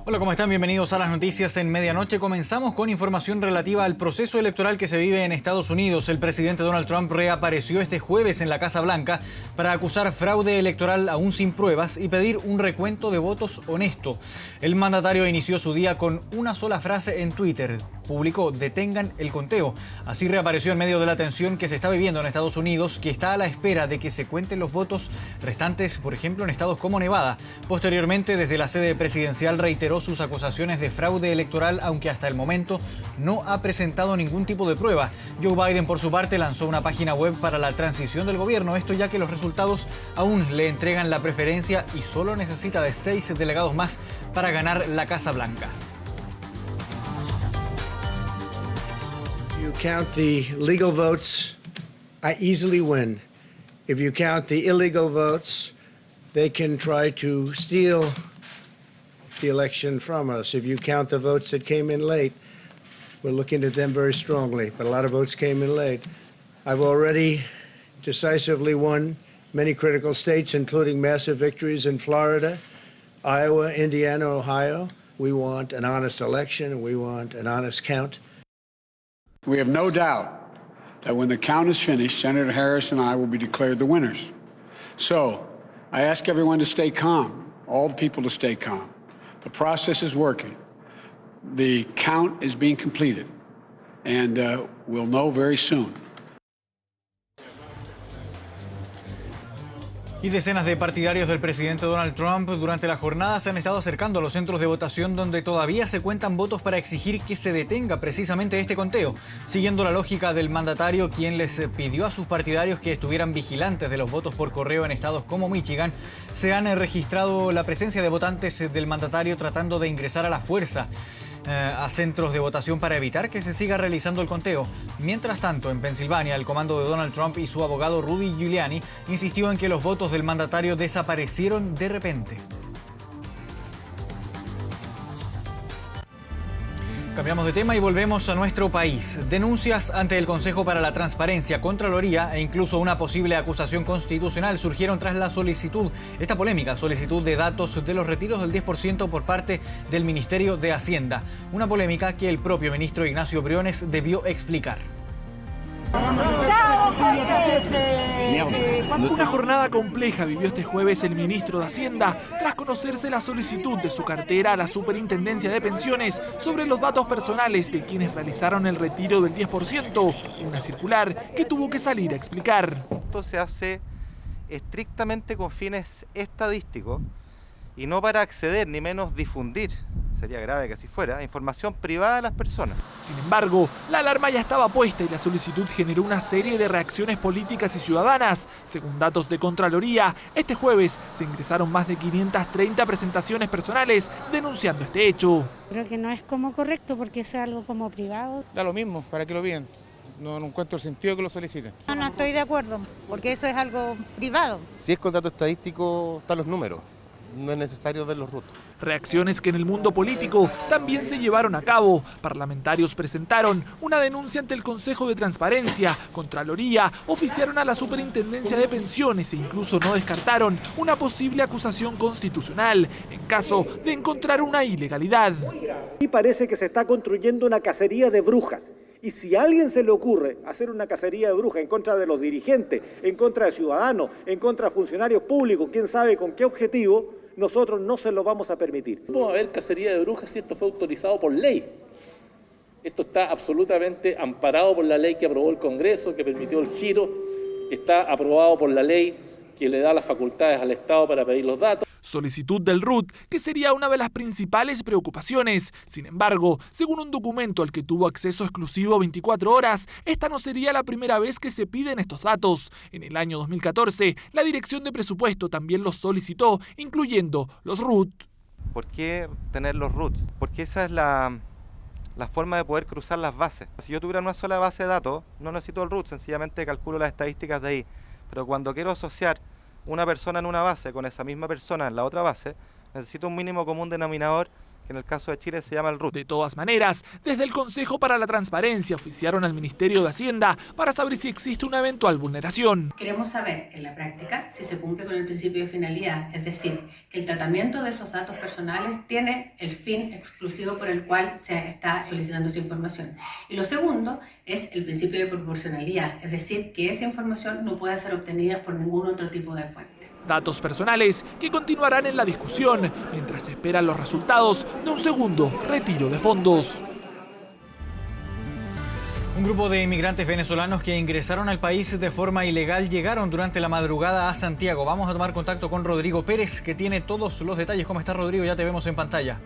Hola, ¿cómo están? Bienvenidos a las noticias en medianoche. Comenzamos con información relativa al proceso electoral que se vive en Estados Unidos. El presidente Donald Trump reapareció este jueves en la Casa Blanca para acusar fraude electoral aún sin pruebas y pedir un recuento de votos honesto. El mandatario inició su día con una sola frase en Twitter. Publicó: detengan el conteo. Así reapareció en medio de la tensión que se está viviendo en Estados Unidos, que está a la espera de que se cuenten los votos restantes, por ejemplo, en estados como Nevada. Posteriormente, desde la sede presidencial reiteró sus acusaciones de fraude electoral, aunque hasta el momento no ha presentado ningún tipo de prueba. Joe Biden, por su parte, lanzó una página web para la transición del gobierno, esto ya que los resultados aún le entregan la preferencia y solo necesita de 6 delegados más para ganar la Casa Blanca. If you count the legal votes, I easily win. If you count the illegal votes, they can try to steal the election from us. If you count the votes that came in late, we're looking at them very strongly, but a lot of votes came in late. I've already decisively won many critical states, including massive victories in Florida, Iowa, Indiana, Ohio. We want an honest election, and we want an honest count. We have no doubt that when the count is finished, Senator Harris and I will be declared the winners. So I ask everyone to stay calm, all the people to stay calm. The process is working. The count is being completed, and we'll know very soon. Y decenas de partidarios del presidente Donald Trump durante la jornada se han estado acercando a los centros de votación donde todavía se cuentan votos para exigir que se detenga precisamente este conteo, siguiendo la lógica del mandatario, quien les pidió a sus partidarios que estuvieran vigilantes de los votos por correo en estados como Michigan. Se han registrado la presencia de votantes del mandatario tratando de ingresar a la fuerza a centros de votación para evitar que se siga realizando el conteo. Mientras tanto, en Pensilvania, el comando de Donald Trump y su abogado Rudy Giuliani insistió en que los votos del mandatario desaparecieron de repente. Cambiamos de tema y volvemos a nuestro país. Denuncias ante el Consejo para la Transparencia, Contraloría e incluso una posible acusación constitucional surgieron tras la esta polémica solicitud de datos de los retiros del 10% por parte del Ministerio de Hacienda. Una polémica que el propio ministro Ignacio Briones debió explicar. Una jornada compleja vivió este jueves el ministro de Hacienda tras conocerse la solicitud de su cartera a la Superintendencia de Pensiones sobre los datos personales de quienes realizaron el retiro del 10%, una circular que tuvo que salir a explicar. Esto se hace estrictamente con fines estadísticos y no para acceder ni menos difundir, sería grave que así fuera, información privada de las personas. Sin embargo, la alarma ya estaba puesta y la solicitud generó una serie de reacciones políticas y ciudadanas. Según datos de Contraloría, este jueves se ingresaron más de 530 presentaciones personales denunciando este hecho. Creo que no es como correcto porque es algo como privado. Da lo mismo, ¿para qué lo piden? No encuentro el sentido que lo soliciten. No estoy de acuerdo, porque eso es algo privado. Si es con dato estadístico, están los números. No es necesario ver los RUT. Reacciones que en el mundo político también se llevaron a cabo. Parlamentarios presentaron una denuncia ante el Consejo de Transparencia, Contraloría, oficiaron a la Superintendencia de Pensiones e incluso no descartaron una posible acusación constitucional en caso de encontrar una ilegalidad. Y parece que se está construyendo una cacería de brujas. Y si a alguien se le ocurre hacer una cacería de brujas en contra de los dirigentes, en contra de ciudadanos, en contra de funcionarios públicos, quién sabe con qué objetivo, nosotros no se lo vamos a permitir. ¿Cómo va a haber cacería de brujas si esto fue autorizado por ley? Esto está absolutamente amparado por la ley que aprobó el Congreso, que permitió el giro, está aprobado por la ley que le da las facultades al Estado para pedir los datos. Solicitud del RUT, que sería una de las principales preocupaciones. Sin embargo, según un documento al que tuvo acceso exclusivo 24 horas, esta no sería la primera vez que se piden estos datos. En el año 2014, la Dirección de Presupuesto también los solicitó, incluyendo los RUT. ¿Por qué tener los RUT? Porque esa es la forma de poder cruzar las bases. Si yo tuviera una sola base de datos, no necesito el RUT, sencillamente calculo las estadísticas de ahí. Pero cuando quiero asociar una persona en una base con esa misma persona en la otra base, necesito un mínimo común denominador que en el caso de Chile se llama el RUT. De todas maneras, desde el Consejo para la Transparencia oficiaron al Ministerio de Hacienda para saber si existe una eventual vulneración. Queremos saber, en la práctica, si se cumple con el principio de finalidad, es decir, que el tratamiento de esos datos personales tiene el fin exclusivo por el cual se está solicitando esa información. Y lo segundo es el principio de proporcionalidad, es decir, que esa información no pueda ser obtenida por ningún otro tipo de fuente. Datos personales que continuarán en la discusión mientras se esperan los resultados de un segundo retiro de fondos. Un grupo de inmigrantes venezolanos que ingresaron al país de forma ilegal llegaron durante la madrugada a Santiago. Vamos a tomar contacto con Rodrigo Pérez, que tiene todos los detalles. ¿Cómo está, Rodrigo? Ya te vemos en pantalla.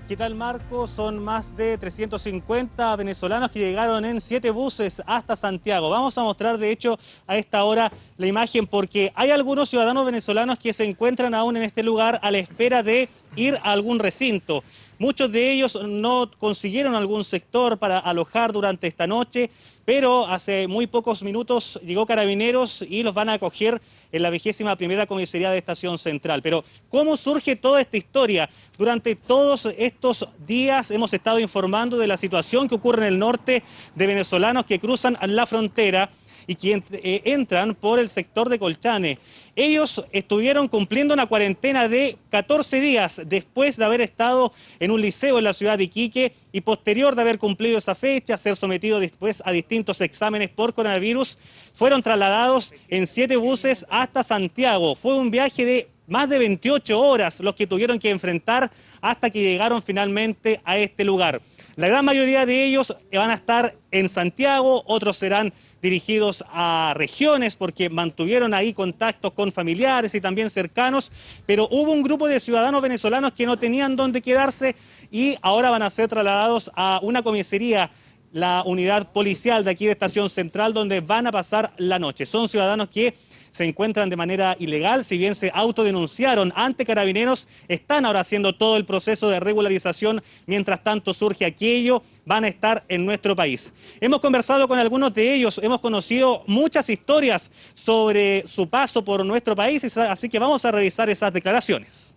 ¿Qué tal, Marco? Son más de 350 venezolanos que llegaron en 7 buses hasta Santiago. Vamos a mostrar, de hecho, a esta hora la imagen porque hay algunos ciudadanos venezolanos que se encuentran aún en este lugar a la espera de ir a algún recinto. Muchos de ellos no consiguieron algún sector para alojar durante esta noche, pero hace muy pocos minutos llegó Carabineros y los van a acoger en la 21ª comisaría de Estación Central. Pero, ¿cómo surge toda esta historia? Durante todos estos días hemos estado informando de la situación que ocurre en el norte de venezolanos que cruzan la frontera y que entran por el sector de Colchane. Ellos estuvieron cumpliendo una cuarentena de 14 días después de haber estado en un liceo en la ciudad de Iquique y posterior de haber cumplido esa fecha, ser sometidos después a distintos exámenes por coronavirus, fueron trasladados en 7 buses hasta Santiago. Fue un viaje de más de 28 horas los que tuvieron que enfrentar hasta que llegaron finalmente a este lugar. La gran mayoría de ellos van a estar en Santiago, otros serán dirigidos a regiones porque mantuvieron ahí contactos con familiares y también cercanos, pero hubo un grupo de ciudadanos venezolanos que no tenían dónde quedarse y ahora van a ser trasladados a una comisaría, la unidad policial de aquí de Estación Central, donde van a pasar la noche. Son ciudadanos que se encuentran de manera ilegal, si bien se autodenunciaron ante Carabineros, están ahora haciendo todo el proceso de regularización, mientras tanto surge aquello, van a estar en nuestro país. Hemos conversado con algunos de ellos, hemos conocido muchas historias sobre su paso por nuestro país, así que vamos a revisar esas declaraciones.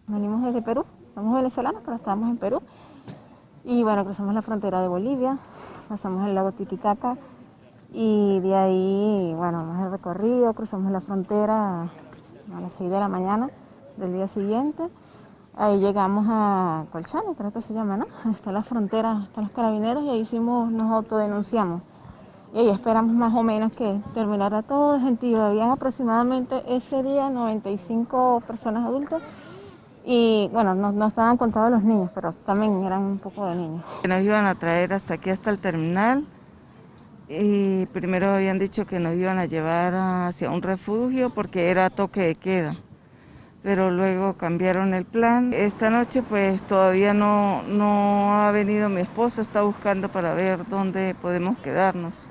Venimos desde Perú, somos venezolanos, pero estábamos en Perú, y bueno, cruzamos la frontera de Bolivia, pasamos el lago Titicaca, y de ahí, bueno, más el recorrido, cruzamos la frontera a las 6 de la mañana del día siguiente. Ahí llegamos a Colchane, creo que se llama, ¿no? Está la frontera, están los Carabineros y ahí nos autodenunciamos. Y ahí esperamos más o menos que terminara todo de gentío. Habían aproximadamente ese día 95 personas adultas y, bueno, no estaban contados los niños, pero también eran un poco de niños. Nos iban a traer hasta aquí, hasta el terminal. Y primero habían dicho que nos iban a llevar hacia un refugio porque era toque de queda, pero luego cambiaron el plan. Esta noche pues todavía no ha venido mi esposo, está buscando para ver dónde podemos quedarnos.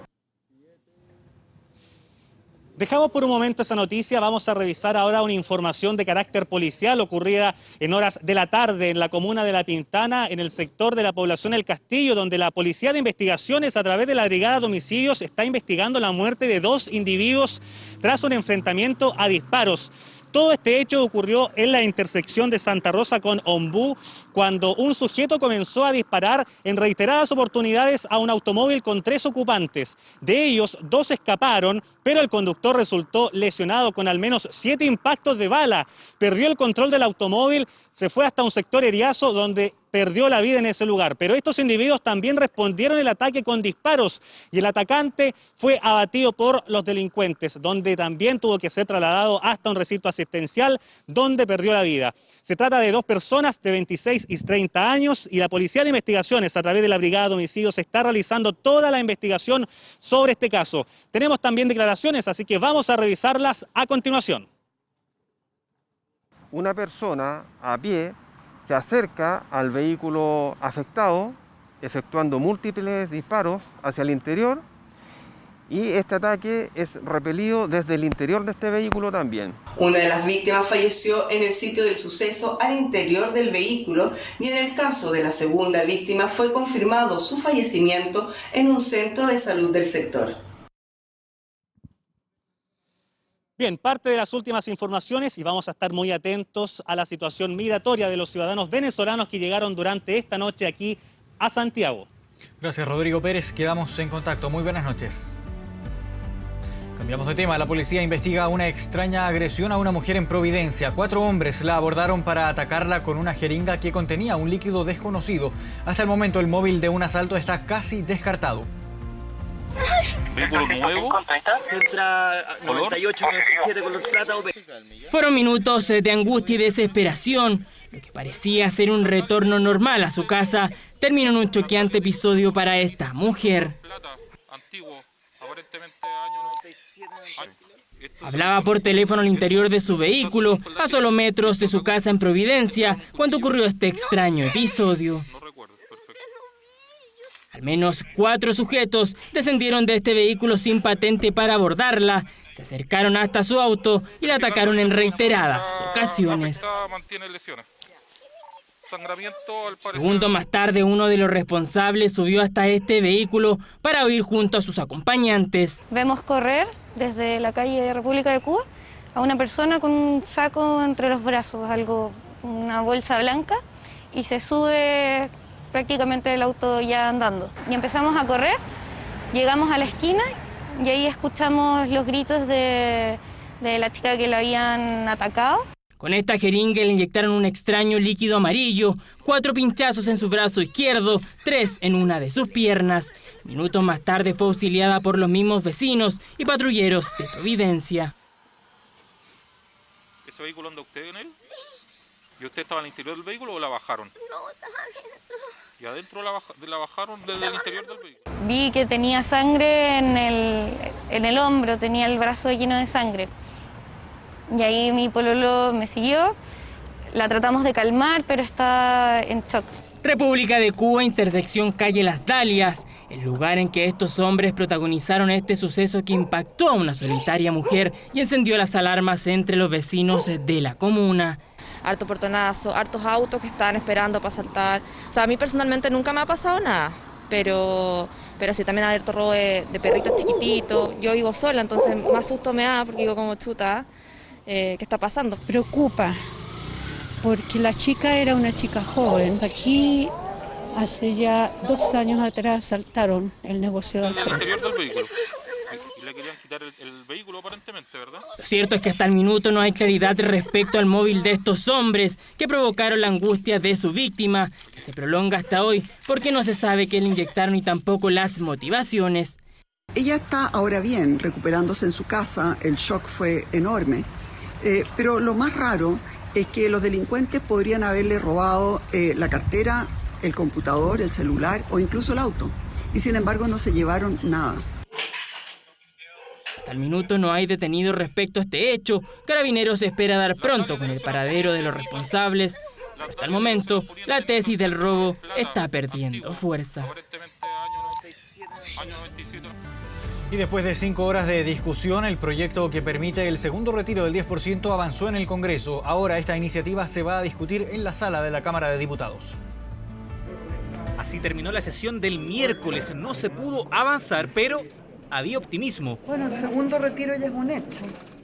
Dejamos por un momento esa noticia, vamos a revisar ahora una información de carácter policial ocurrida en horas de la tarde en la comuna de La Pintana, en el sector de la población El Castillo, donde la Policía de Investigaciones a través de la Brigada de Homicidios está investigando la muerte de 2 individuos tras un enfrentamiento a disparos. Todo este hecho ocurrió en la intersección de Santa Rosa con Ombú, cuando un sujeto comenzó a disparar en reiteradas oportunidades a un automóvil con 3 ocupantes. De ellos, 2 escaparon, pero el conductor resultó lesionado con al menos 7 impactos de bala. Perdió el control del automóvil, se fue hasta un sector Eriazo donde perdió la vida en ese lugar. Pero estos individuos también respondieron el ataque con disparos y el atacante fue abatido por los delincuentes, donde también tuvo que ser trasladado hasta un recinto asistencial donde perdió la vida. Se trata de 2 personas de 26 y 30 años y la Policía de Investigaciones a través de la Brigada de Homicidios está realizando toda la investigación sobre este caso. Tenemos también declaraciones, así que vamos a revisarlas a continuación. Una persona a pie se acerca al vehículo afectado, efectuando múltiples disparos hacia el interior, y este ataque es repelido desde el interior de este vehículo también. Una de las víctimas falleció en el sitio del suceso al interior del vehículo y en el caso de la segunda víctima fue confirmado su fallecimiento en un centro de salud del sector. Bien, parte de las últimas informaciones y vamos a estar muy atentos a la situación migratoria de los ciudadanos venezolanos que llegaron durante esta noche aquí a Santiago. Gracias, Rodrigo Pérez. Quedamos en contacto. Muy buenas noches. Cambiamos de tema. La policía investiga una extraña agresión a una mujer en Providencia. 4 hombres la abordaron para atacarla con una jeringa que contenía un líquido desconocido. Hasta el momento, el móvil de un asalto está casi descartado. ¿Vehículo nuevo? Centra 98, 97, color plata o Fueron minutos de angustia y desesperación. Lo que parecía ser un retorno normal a su casa terminó en un choqueante episodio para esta mujer. Hablaba por teléfono al interior de su vehículo, a solo metros de su casa en Providencia, cuando ocurrió este extraño episodio. Al menos 4 sujetos descendieron de este vehículo sin patente para abordarla, se acercaron hasta su auto y la atacaron en reiteradas ocasiones. Segundos más tarde, uno de los responsables subió hasta este vehículo para huir junto a sus acompañantes. Vemos correr desde la calle República de Cuba a una persona con un saco entre los brazos, una bolsa blanca, y se sube prácticamente el auto ya andando. Y empezamos a correr, llegamos a la esquina y ahí escuchamos los gritos de la chica que la habían atacado. Con esta jeringa le inyectaron un extraño líquido amarillo, 4 pinchazos en su brazo izquierdo, 3 en una de sus piernas. Minutos más tarde fue auxiliada por los mismos vecinos y patrulleros de Providencia. ¿Ese vehículo anda usted en él? ¿Y usted estaba al interior del vehículo o la bajaron? No, estaba adentro. ¿Y adentro la bajaron desde el interior del vehículo? Vi que tenía sangre en el hombro, tenía el brazo lleno de sangre. Y ahí mi pololo me siguió, la tratamos de calmar, pero está en shock. República de Cuba, intersección calle Las Dalias, el lugar en que estos hombres protagonizaron este suceso que impactó a una solitaria mujer y encendió las alarmas entre los vecinos de la comuna. Harto portonazo, hartos autos que estaban esperando para saltar. O sea, a mí personalmente nunca me ha pasado nada, pero sí también hay harto robo de perritos chiquititos. Yo vivo sola, entonces más susto me da porque digo como chuta, ¿qué está pasando? Preocupa, porque la chica era una chica joven. Aquí hace ya 2 años atrás asaltaron el negocio de Alfredo. ¿En el interior del vehículo? Y le querían quitar el vehículo aparentemente, ¿verdad? Lo cierto es que hasta el minuto no hay claridad respecto al móvil de estos hombres que provocaron la angustia de su víctima, que se prolonga hasta hoy porque no se sabe qué le inyectaron y tampoco las motivaciones. Ella está ahora bien, recuperándose en su casa, el shock fue enorme, pero lo más raro es que los delincuentes podrían haberle robado la cartera, el computador, el celular o incluso el auto, y sin embargo no se llevaron nada. Hasta el minuto no hay detenidos respecto a este hecho. Carabineros espera dar pronto con el paradero de los responsables. Pero hasta el momento, la tesis del robo está perdiendo fuerza. Y después de 5 horas de discusión, el proyecto que permite el segundo retiro del 10% avanzó en el Congreso. Ahora esta iniciativa se va a discutir en la sala de la Cámara de Diputados. Así terminó la sesión del miércoles. No se pudo avanzar, pero había optimismo. Bueno, el segundo retiro ya es un hecho.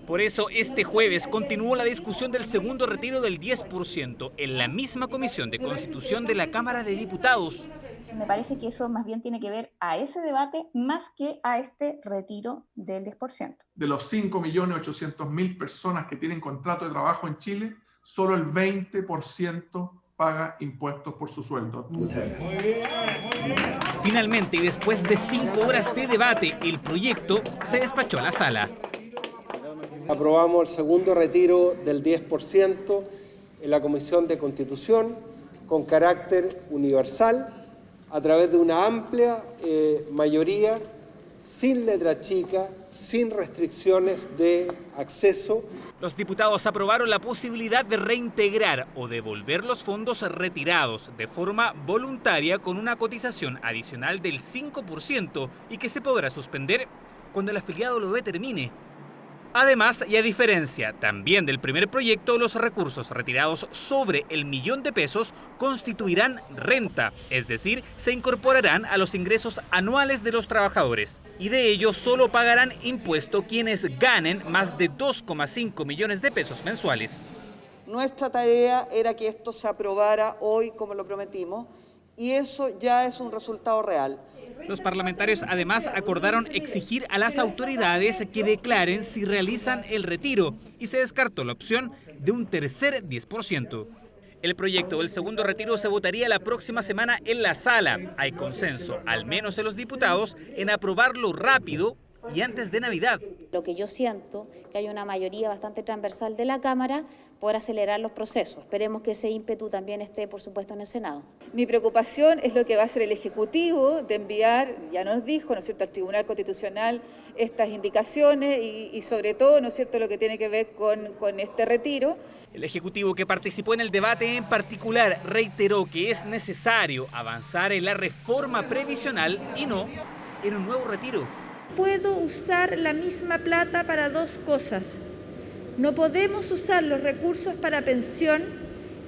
Por eso, este jueves continuó la discusión del segundo retiro del 10% en la misma Comisión de Constitución de la Cámara de Diputados. Me parece que eso más bien tiene que ver a ese debate más que a este retiro del 10%. De los 5.800.000 personas que tienen contrato de trabajo en Chile, solo el 20% paga impuestos por su sueldo. Finalmente, y después de 5 horas de debate, el proyecto se despachó a la sala. Aprobamos el segundo retiro del 10% en la Comisión de Constitución con carácter universal a través de una amplia mayoría, sin letra chica, sin restricciones de acceso. Los diputados aprobaron la posibilidad de reintegrar o devolver los fondos retirados de forma voluntaria con una cotización adicional del 5% y que se podrá suspender cuando el afiliado lo determine. Además, y a diferencia también del primer proyecto, los recursos retirados sobre el $1.000.000 constituirán renta, es decir, se incorporarán a los ingresos anuales de los trabajadores. Y de ello solo pagarán impuesto quienes ganen más de 2,5 millones de pesos mensuales. Nuestra tarea era que esto se aprobara hoy como lo prometimos y eso ya es un resultado real. Los parlamentarios además acordaron exigir a las autoridades que declaren si realizan el retiro y se descartó la opción de un tercer 10%. El proyecto del segundo retiro se votaría la próxima semana en la sala. Hay consenso, al menos en los diputados, en aprobarlo rápido y antes de Navidad. Lo que yo siento, que hay una mayoría bastante transversal de la Cámara por acelerar los procesos. Esperemos que ese ímpetu también esté, por supuesto, en el Senado. Mi preocupación es lo que va a hacer el Ejecutivo de enviar, ya nos dijo, ¿no es cierto?, al Tribunal Constitucional estas indicaciones y sobre todo, ¿no es cierto?, lo que tiene que ver con este retiro. El Ejecutivo, que participó en el debate en particular, reiteró que es necesario avanzar en la reforma previsional y no en un nuevo retiro. Puedo usar la misma plata para dos cosas. No podemos usar los recursos para pensión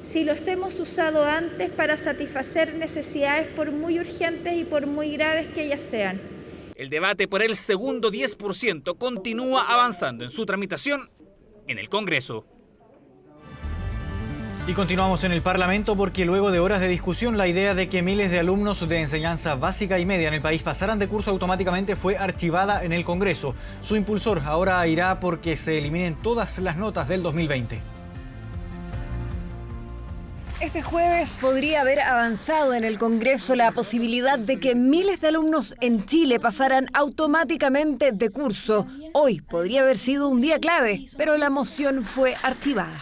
si los hemos usado antes para satisfacer necesidades por muy urgentes y por muy graves que ellas sean. El debate por el segundo 10% continúa avanzando en su tramitación en el Congreso. Y continuamos en el Parlamento porque luego de horas de discusión, la idea de que miles de alumnos de enseñanza básica y media en el país pasaran de curso automáticamente fue archivada en el Congreso. Su impulsor ahora irá porque se eliminen todas las notas del 2020. Este jueves podría haber avanzado en el Congreso la posibilidad de que miles de alumnos en Chile pasaran automáticamente de curso. Hoy podría haber sido un día clave, pero la moción fue archivada.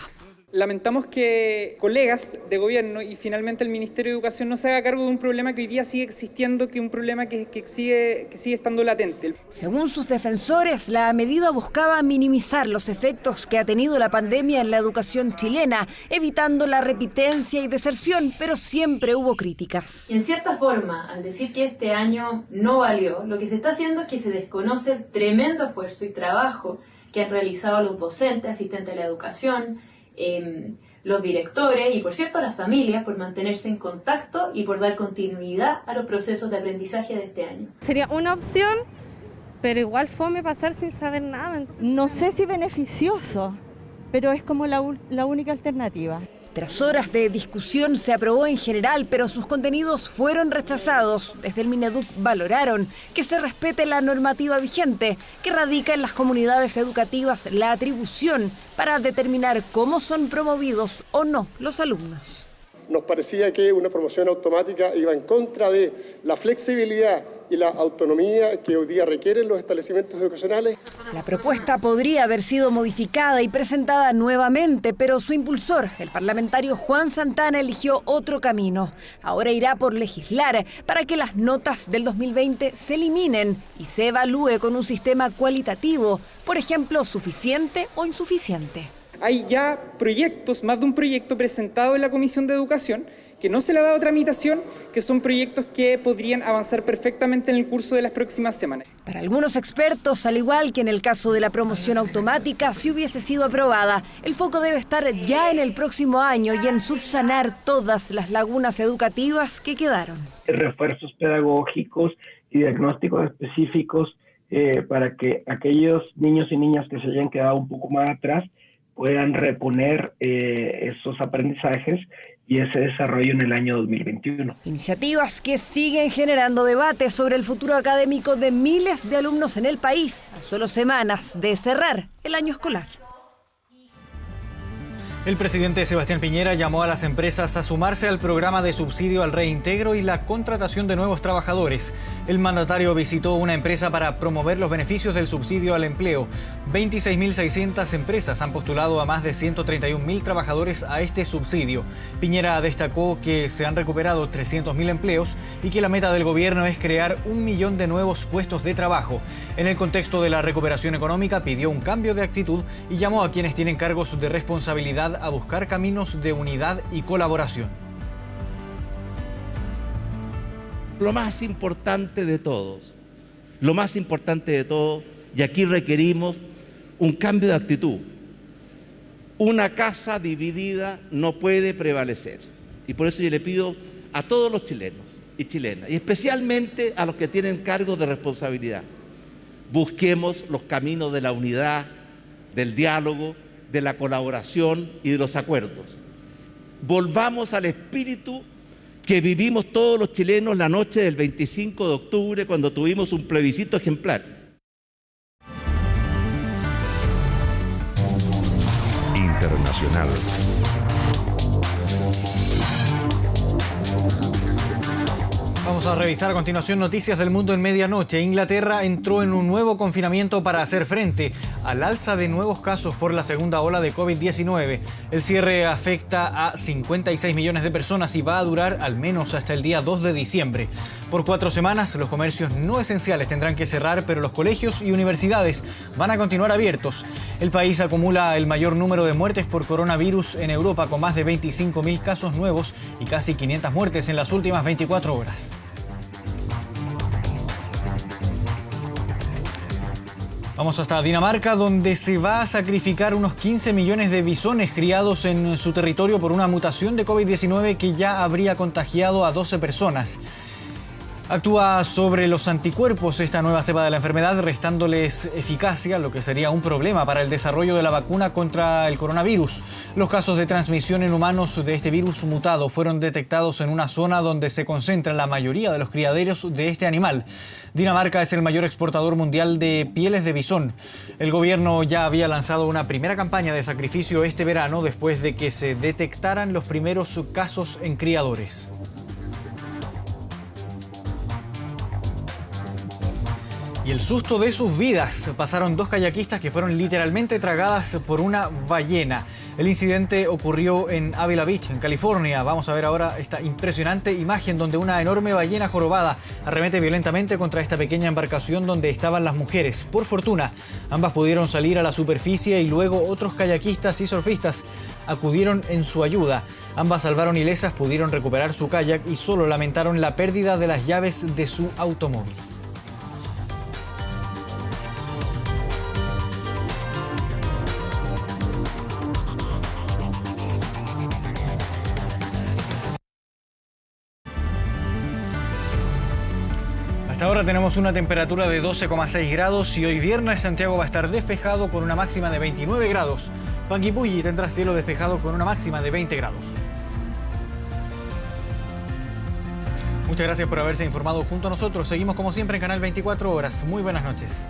Lamentamos que colegas de gobierno y finalmente el Ministerio de Educación no se haga cargo de un problema que hoy día sigue existiendo, que es un problema que sigue estando latente. Según sus defensores, la medida buscaba minimizar los efectos que ha tenido la pandemia en la educación chilena, evitando la repitencia y deserción, pero siempre hubo críticas. Y en cierta forma, al decir que este año no valió, lo que se está haciendo es que se desconoce el tremendo esfuerzo y trabajo que han realizado los docentes, asistentes de la educación, los directores y, por cierto, las familias por mantenerse en contacto y por dar continuidad a los procesos de aprendizaje de este año. Sería una opción, pero igual fome pasar sin saber nada. No sé si beneficioso, pero es como la única alternativa. Tras horas de discusión se aprobó en general, pero sus contenidos fueron rechazados. Desde el Mineduc valoraron que se respete la normativa vigente, que radica en las comunidades educativas la atribución para determinar cómo son promovidos o no los alumnos. Nos parecía que una promoción automática iba en contra de la flexibilidad y la autonomía que hoy día requieren los establecimientos educacionales. La propuesta podría haber sido modificada y presentada nuevamente, pero su impulsor, el parlamentario Juan Santana, eligió otro camino. Ahora irá por legislar para que las notas del 2020 se eliminen y se evalúe con un sistema cualitativo, por ejemplo, suficiente o insuficiente. Hay ya proyectos, más de un proyecto presentado en la Comisión de Educación, que no se le ha dado tramitación, que son proyectos que podrían avanzar perfectamente en el curso de las próximas semanas. Para algunos expertos, al igual que en el caso de la promoción automática, si hubiese sido aprobada, el foco debe estar ya en el próximo año y en subsanar todas las lagunas educativas que quedaron. Refuerzos pedagógicos y diagnósticos específicos para que aquellos niños y niñas que se hayan quedado un poco más atrás puedan reponer esos aprendizajes y ese desarrollo en el año 2021. Iniciativas que siguen generando debate sobre el futuro académico de miles de alumnos en el país, a solo semanas de cerrar el año escolar. El presidente Sebastián Piñera llamó a las empresas a sumarse al programa de subsidio al reintegro y la contratación de nuevos trabajadores. El mandatario visitó una empresa para promover los beneficios del subsidio al empleo. 26.600 empresas han postulado a más de 131.000 trabajadores a este subsidio. Piñera destacó que se han recuperado 300.000 empleos y que la meta del gobierno es crear 1 millón de nuevos puestos de trabajo. En el contexto de la recuperación económica, pidió un cambio de actitud y llamó a quienes tienen cargos de responsabilidad a buscar caminos de unidad y colaboración. Lo más importante de todo, y aquí requerimos un cambio de actitud. Una casa dividida no puede prevalecer. Y por eso yo le pido a todos los chilenos y chilenas, y especialmente a los que tienen cargos de responsabilidad, busquemos los caminos de la unidad, del diálogo, de la colaboración y de los acuerdos. Volvamos al espíritu que vivimos todos los chilenos la noche del 25 de octubre cuando tuvimos un plebiscito ejemplar. Internacional. Vamos a revisar a continuación noticias del mundo en medianoche. Inglaterra entró en un nuevo confinamiento para hacer frente al alza de nuevos casos por la segunda ola de COVID-19. El cierre afecta a 56 millones de personas y va a durar al menos hasta el día 2 de diciembre. Por 4 semanas, los comercios no esenciales tendrán que cerrar, pero los colegios y universidades van a continuar abiertos. El país acumula el mayor número de muertes por coronavirus en Europa, con más de 25.000 casos nuevos y casi 500 muertes en las últimas 24 horas. Vamos hasta Dinamarca, donde se va a sacrificar unos 15 millones de bisones criados en su territorio por una mutación de COVID-19 que ya habría contagiado a 12 personas. Actúa sobre los anticuerpos esta nueva cepa de la enfermedad, restándoles eficacia, lo que sería un problema para el desarrollo de la vacuna contra el coronavirus. Los casos de transmisión en humanos de este virus mutado fueron detectados en una zona donde se concentran la mayoría de los criaderos de este animal. Dinamarca es el mayor exportador mundial de pieles de bisón. El gobierno ya había lanzado una primera campaña de sacrificio este verano después de que se detectaran los primeros casos en criadores. Y el susto de sus vidas. Pasaron 2 kayakistas que fueron literalmente tragadas por una ballena. El incidente ocurrió en Avila Beach, en California. Vamos a ver ahora esta impresionante imagen donde una enorme ballena jorobada arremete violentamente contra esta pequeña embarcación donde estaban las mujeres. Por fortuna, ambas pudieron salir a la superficie y luego otros kayakistas y surfistas acudieron en su ayuda. Ambas salvaron ilesas, pudieron recuperar su kayak y solo lamentaron la pérdida de las llaves de su automóvil. Ahora tenemos una temperatura de 12,6 grados y hoy viernes Santiago va a estar despejado con una máxima de 29 grados. Panguipulli tendrá cielo despejado con una máxima de 20 grados. Muchas gracias por haberse informado junto a nosotros. Seguimos como siempre en Canal 24 Horas. Muy buenas noches.